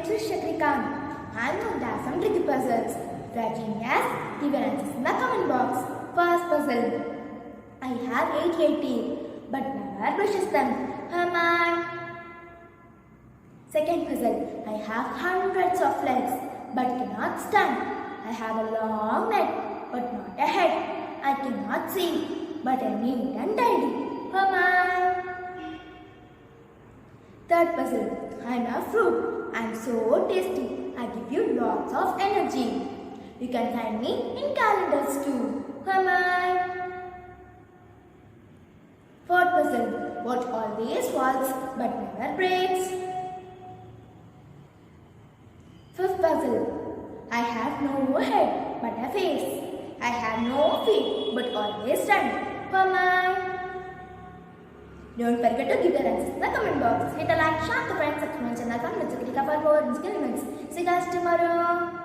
R.R.Chakrikka. I am known as some tricky puzzles. Writing as given answers in the comment box. First puzzle. I have 88 teeth, but never brushes them. Am I? Second puzzle. I have hundreds of legs, but cannot stand. I have a long neck, but not a head. I cannot see, but I am neat and tidy. Am I? Third puzzle. I am a fruit. I am so tasty. I give you lots of energy. You can find me in calendars too. Am I? Fourth puzzle. What always falls but never breaks? Fifth puzzle. I have no head but a face. I have no feet but always run. Am I? Don't forget to give your answers in the comment box. Hit a like, share to friends, subscribe to my channel, Funwithchakrikka for more inspirations. See you guys tomorrow.